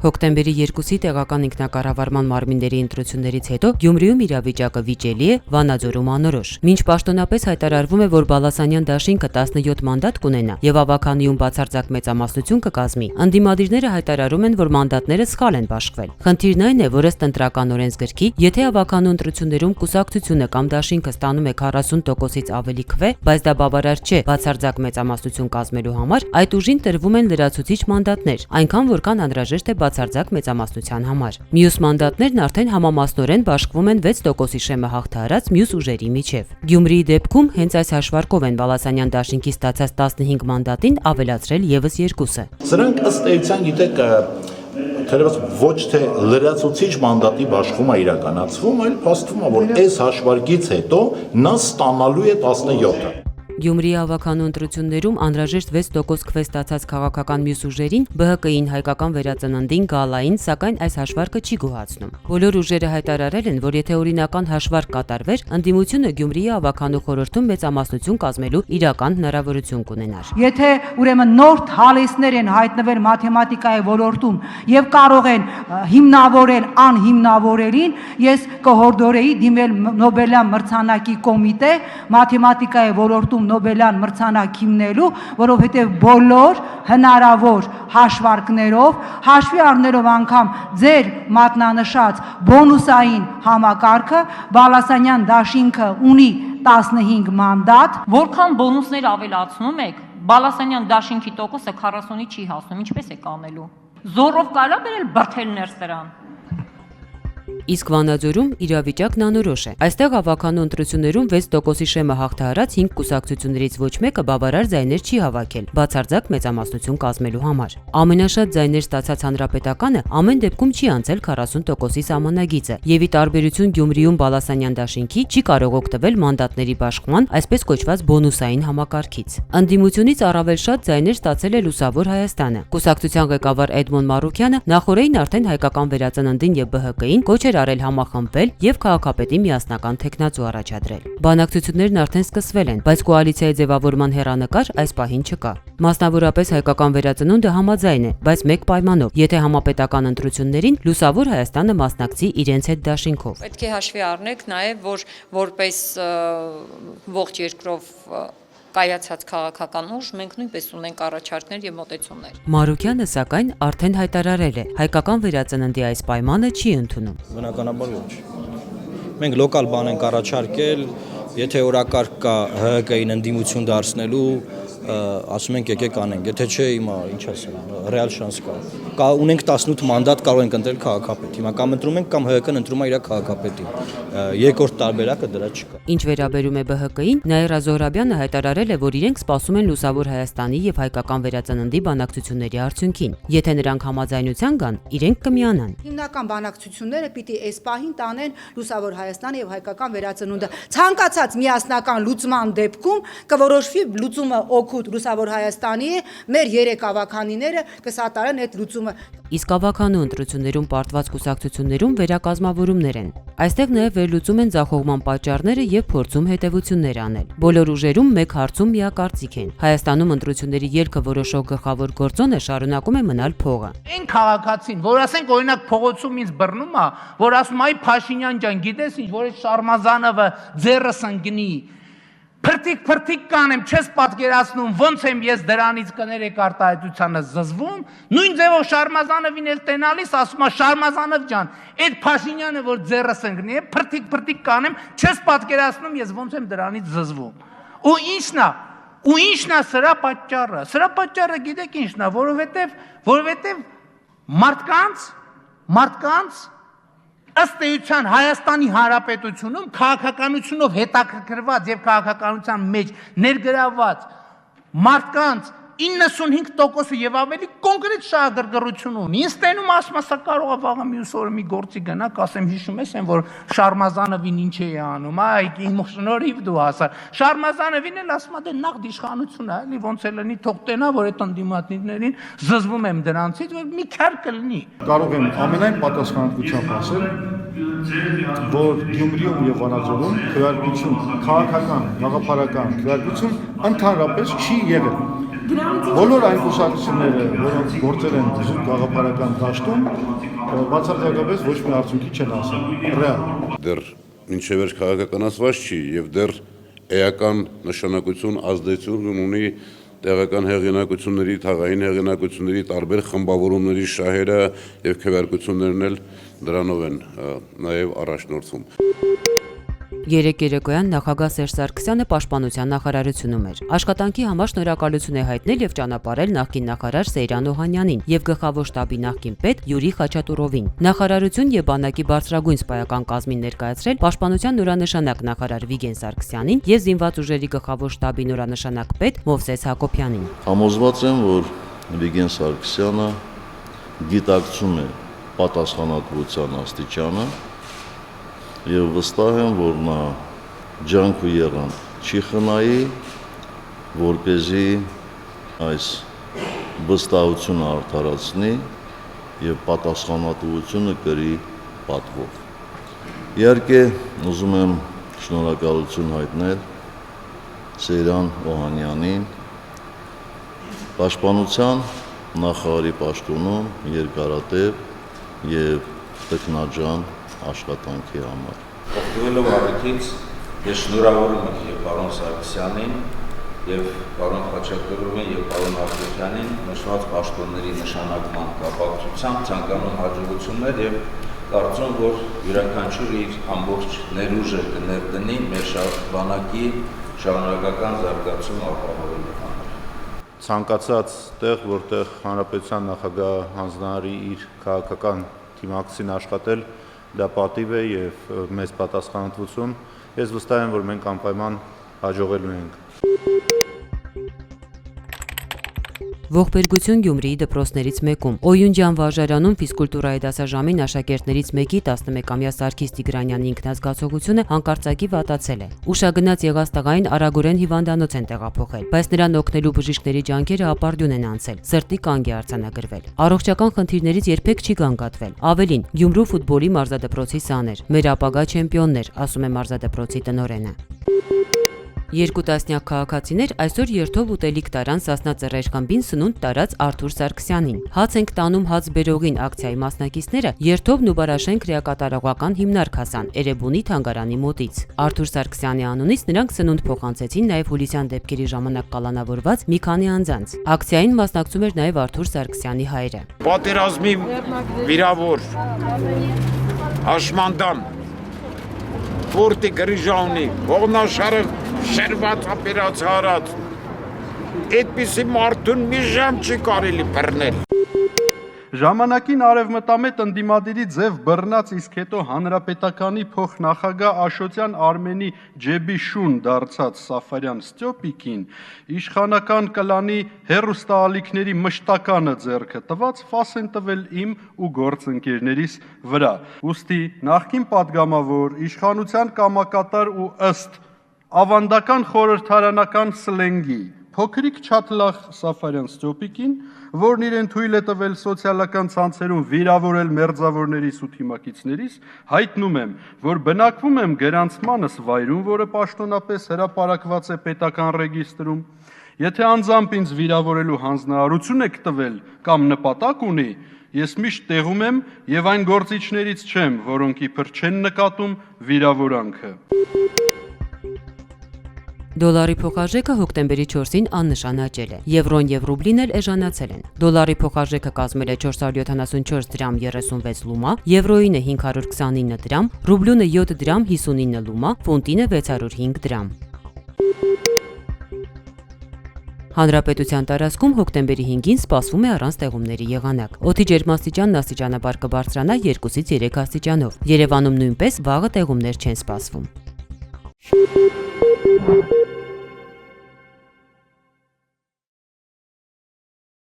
Հոկտեմբերի 2-ի տեղական ինքնակառավարման մարմինների ընտրություններից հետո Գյումրիում իրավիճակը վիճելի է, Վանաձորում անորոշ։ Մինչ պաշտոնապես հայտարարվում է, որ Բալասանյան դաշինքը 17 մանդատ կունենա եւ ավականիում բացարձակ մեծամասնություն կկազմի, ընդդիմադիրները հայտարարում են, որ մանդատները սխալ են բաշխվել։ Խնդիրն այն է, որ ըստ ընտրական օրենսգրքի, եթե ավականու ընտրություններում կուսակցությունը կամ դաշինքը ստանում է 40%-ից ավելի քվե, բայց դա բավարար չէ բացարձակ մեծամասնություն կազմելու համար, այդ ուժին տրվում են լրացուցիչ մանդատներ, այնքան որքան անհրաժեշտ է բացարձակ մեծամասնության համար։ Մյուս մանդատներն արդեն համամասնորեն բաշխվում են 6%-ի շեմը հաղթահարած մյուս ուժերի միջև։ Գյումրիի դեպքում հենց այս հաշվարկով են Բալասանյան դաշինքի ստացած 15 մանդատին ավելացրել եւս 2-ը։ Սրանք ըստ էության գիտեք թերևս ոչ թե լրացուցիչ մանդատի բաշխում է իրականացվում, այլ փաստվում է, որ այս հաշվարկից հետո նա ստանալու է 17-ը։ Գյումրիի ավականու ընտրություններում անհրաժեշտ 6% քվե ստացած քաղաքական մյուս ուժերին ԲՀԿ-ին, Հայկական վերածննդին, Գալային, սակայն այս հաշվարկը չի գոհացնում։ Բոլոր ուժերը հայտարարել են, որ եթե օրինական հաշվարկ կատարվեր, ընդդիմությունը Գյումրիի ավականու խորհրդում մեծամասնություն կազմելու իրական հնարավորություն կունենար։ Եթե ուրեմն նոր թալեսներ են հայտնվել մաթեմատիկայի ոլորտում եւ կարող են հիմնավորել անհիմնավորելին, ես կհորդորեի դիմել Նոբելյան մրցանակի կոմիտե մաթեմատիկայի ոլորտում Նոբելյան մրցանակ հիմնելու, որովհետև բոլոր հնարավոր հաշվարկներով, հաշվի առնելով անգամ ձեր մատնանշած բոնուսային համակարգը, Բալասանյան դաշինքը ունի 15 մանդատ։ Որքան բոնուսներ ավելացնում եք, Բալասանյան դաշինքի տոկոսը 40-ի չի հասնում, ինչպես եք անելու։ Զորով կարա բերել բրթել ներս դրան։ Իսկ Վանաձորում իրավիճակն անորոշ է։ Այստեղ ավականու ընտրություններում 6%-ի շեմը հաղթահարած 5 կուսակցություններից ոչ մեկը բավարար ձայներ չի հավաքել, բացարձակ մեծամասնություն կազմելու համար։ Ամենաշատ ձայներ ստացած Հանրապետականը ամեն դեպքում չի անցել 40%-ի սահմանագիծը, եւ ի տարբերություն Գյումրիում Բալասանյան դաշինքի չի կարող օգտվել մանդատների բաշխման այսպես կոչված բոնուսային համակարգից։ Ընդդիմությունից առավել շատ ձայներ ստացել է Լուսավոր Հայաստանը։ Կուսակցության ղեկավար Էդմոն Մարուկյանը նախորդին արդեն Հայկական վերածննդին եւ ԲՀԿ-ին կոչ էր արել համախմբվել եւ քաղաքապետի միասնական թեկնածու առաջադրել։ Բանակցություններն արդեն սկսվել են, բայց կոալիցիայի ձևավորման հեռանկար այս պահին չկա։ Մասնավորապես Հայկական վերածնունդը համաձայն է, բայց մեկ պայմանով՝ եթե համապետական ընտրություններին Լուսավոր Հայաստանը մասնակցի իրենց հետ դաշինքով։ Պետք է հաշվի առնեք նաեւ, որ որպես ողջ երկրով կայացած քաղաքական ուժ մենք նույնպես ունենք առաջարկներ եւ մոտեցումներ։ Մարուկյանը սակայն արդեն հայտարարել է, Հայկական վերածննդի այս պայմանը չի ընդունում։ Բնականաբար ոչ։ Մենք լոկալ բան ենք առաջարկել, եթե օրակարգ կա ՀՀԿ-ին ընդդիմություն դարձնելու, ասում ենք եկեք անենք, եթե չէ, հիմա ինչ ասեմ, ռեալ շանս կա։ Ունենք 18 մանդատ, կարող ենք ընտրել քաղաքապետ։ Հիմա կամ ընտրում ենք, կամ ՀՀԿ-ն ընտրում է իր քաղաքապետին։ Երկրորդ տարբերակը դրա չկա։ Ինչ վերաբերում է ԲՀԿ-ին, Նաիրա Զոհրաբյանը հայտարարել է, որ իրենք սպասում են Լուսավոր Հայաստանի եւ Հայկական վերածննդի բանակցությունների արդյունքին։ Եթե նրանք համաձայնության գան, իրենք կմիանան։ Հիմնական բանակցությունները պիտի այս պահին տանեն Լուսավոր Հայաստանը եւ Հայկական վերածնունդը։ Ցանկացած միասնական լուծման դեպքում կորոշվի լուծումը օգուտ Լուսավոր Հայաստանի է, մեր 3 ավականիները կսատարեն այդ լուծումը։ Իսկ ավականու ընտրություններում պարտված կուսակցություններում վերակազմավորումներ են։ Այստեղ նաև վերլուծում են ձախողման պատճառները եւ փորձում հետեւություններ անել։ Բոլոր ուժերում մեկ հարցում միակարծիք են։ Հայաստանում ընտրությունների ելքը որոշող գլխավոր գործոնը շարունակում է մնալ փողը։ Այն քաղաքացին, որ ասենք օրինակ փողոցում ինձ բռնում է, որ ասում այ Փաշինյան ջան, գիտես ինչ, որ այդ Շարմազանովը ձեռս ընկնի, Փրթիկ կանեմ, չես պատկերացնում ոնց եմ ես դրանից կներեք արտահայտությանը զզվում, նույն ձևով Շարմազանովին էլ տենալիս ասում է Շարմազանով ջան, այդ Փաշինյանը որ ձեռս ընկնի, փրթիկ կանեմ, չես պատկերացնում ես ոնց եմ դրանից զզվում։ Ու ինչն է սրա պատճառը։ Սրա պատճառը գիտեք ինչն է, որովհետև մարդկանց ըստ էության Հայաստանի Հանրապետությունում քաղաքականությունով հետաքրքրված եւ քաղաքականության մեջ ներգրավված մարդկանց 95%-ը եւ ավելի կոնկրետ շահագրգռություն ունի։ Ինձ տենում ասում ասա կարող է վաղը մյուս օրը մի գործի գնաք, ասեմ հիշում ես այն որ Շարմազանովին ինչ է անում, այ իմ շնորհիվ դու հասա։ Շարմազանովին էլ ասում է դե նախ իշխանություն է, էլի ոնց է լինի թող տենա որ այդ ընդդիմադիրներին զզվում եմ դրանցից որ մի քար կլինի։ Կարող եմ ամենայն պատասխանատվությամբ ասել, որ Գյումրիում եւ Վանաձորում քվեարկություն, քաղաքական, գաղափարական քվեարկություն ընդհանրապես չի եղել։ Բոլոր այն կուսակցությունները, որոնք գործել են զուտ գաղափարական դաշտում, բացարձակապես ոչ մի արդյունքի չեն հասել։ Ռեալ։ Դեռ մինչև վերջ քաղաքականացված չի եւ դեռ էական նշանակություն ազդեցություն ունի տեղական հեղինակությունների, թաղային հեղինակությունների տարբեր խմբավորումների շահերը եւ քվեարկություններն էլ դրանով են նաեւ առաջնորդվում։ Երեկ երեկոյան նախագահ Սերժ Սարգսյանը պաշտպանության նախարարությունում էր։ Աշխատանքի համար շնորհակալություն է հայտնել եւ ճանապարհել նախկին նախարար Սեյրան Օհանյանին եւ գլխավոր շտաբի նախկին պետ Յուրի Խաչատուրովին։ Նախարարություն եւ բանակի բարձրագույն սպայական կազմին ներկայացրել պաշտպանության նորանշանակ նախարար Վիգեն Սարգսյանին եւ զինված ուժերի գլխավոր շտաբի նորանշանակ պետ Մովսես Հակոբյանին։ Համոզված եմ, որ Վիգեն Սարգսյանը գիտակցում է պատասխանատվության աստիճանը եւ վստահ եմ, որ նա ջանք ու եռանդ չի խնայի, որպեսզի այս վստահությունը արդարացնի եւ պատասխանատվությունը կրի պատվով։ Իհարկե, ուզում եմ շնորհակալություն հայտնել Սեյրան Օհանյանին պաշտպանության նախարարի պաշտոնում երկարատև եւ տքնաջան աշխատանքի համար։ Օգտվելով առիթից ես շնորհավորում եմ եւ պարոն Սարգսյանին եւ պարոն Խաչատուրովին եւ պարոն Հակոբյանին նշված պաշտոնների նշանակման կապակցությամբ ցանկանում հաջողություններ եւ կարծում որ յուրաքանչյուր իր ամբողջ ներուժը կներդնի մեր բանակի շարունակական զարգացումը ապահովելու համար։ Ցանկացած տեղ, որտեղ հանրապետության նախագահ հանձնարարի իր քաղաքական թիմակցին աշխատել, դա պատիվ է եւ մեծ պատասխանատվություն։ Ես վստահ եմ, որ մենք անպայման հաջողելու ենք։ Ողբերգություն Գյումրիի դպրոցներից մեկում։ Օյունջյան վարժարանում ֆիզկուլտուրայի դասաժամին աշակերտներից մեկի 11-ամյա Սարգիս Տիգրանյանի ինքնազգացողությունը հանկարծակի վատացել է։ Ուշագնաց եղած տղային արագորեն հիվանդանոց են տեղափոխել, բայց նրան օգնելու բժիշկների ջանքերը ապարդյուն են անցել, սրտի կանգ է արձանագրվել։ Առողջական խնդիրներից երբեք չի գանգատվել։ Ավելին, Գյումրու ֆուտբոլի մարզադպրոցի սաներ, մեր ապագա չեմպիոններ, ասում է մարզադպրոցի տնօրենը։ Երկու տասնյակ քաղաքացիներ այսօր երթով ուտելիք տարան Սասնա Ծռեր խմբին սնունդ տարած Արթուր Սարգսյանին։ Հաց ենք տանում հաց բերողին ակցիայի մասնակիցները երթով Նուբարաշեն քրեակատարողական հիմնարկ հասան Էրեբունի թանգարանի մոտից։ Արթուր Սարգսյանի անունից նրանք սնունդ փոխանցեցին նաև հուլիսյան դեպքերի ժամանակ կալանավորված մի քանի անձանց։ Ակցիային մասնակցում էր նաև Արթուր Սարգսյանի հայրը։ Պատերազմի վիրավոր Աշմանդամ Որտի գրիժանի ողնաշարը շերված ապերած հարած այդպիսի մարդուն մի ժամ չի կարելի բռնել։ Ժամանակին արևմտամետ ընդդիմադիրի ձև բռնած, իսկ հետո հանրապետականի փոխնախագահ Աշոտյան Արմենի ջեբի շուն դարձած Սաֆարյան Ստյոպիկին իշխանական կլանի հերոստալիքների մշտականը ձեռքը տված ֆաս են տվել իմ ու գործընկերներիս վրա։ Ուստի նախկին падգամավոր, իշխանության կամակատար ու ըստ ավանդական խորհրդարանական սլենգի փոքրիկ չաթլախ Սաֆարյան Ստյոպիկին, որն իրեն թույլ է տվել սոցիալական ցանցերում վիրավորել մերձավորներիս ու թիմակիցներիս, հայտնում եմ, որ բնակվում եմ գրանցմանս վայրում, որը պաշտոնապես հրապարակված է պետական ռեգիստրում։ Եթե անձամբ ինձ վիրավորելու հանձնարարություն եք տվել կամ նպատակ ունի, ես միշտ տեղում եմ եւ այն գործիչներից չեմ, որոնք իբր չեն նկատում վիրավորանքը։ Դոլարի փոխարժեքը հոկտեմբերի 4-ին աննշան աճել է։ Եվրոն եւ ռուբլին էլ էժանացել են։ Դոլարի փոխարժեքը կազմել է 474 դրամ 36 լումա, եվրոին է 529 դրամ, ռուբլյունը 7 դրամ 59 լումա, ֆունտինը 605 դրամ։ Հանրապետության տարածքում հոկտեմբերի 5-ին սպասվում է առանց տեղումների եղանակ։ Օդի ջերմաստիճանն աստիճանաբար կբարձրանա 2-ից 3 աստիճանով։ Երևանում նույնպես վաղը տեղումներ չեն սպասվում։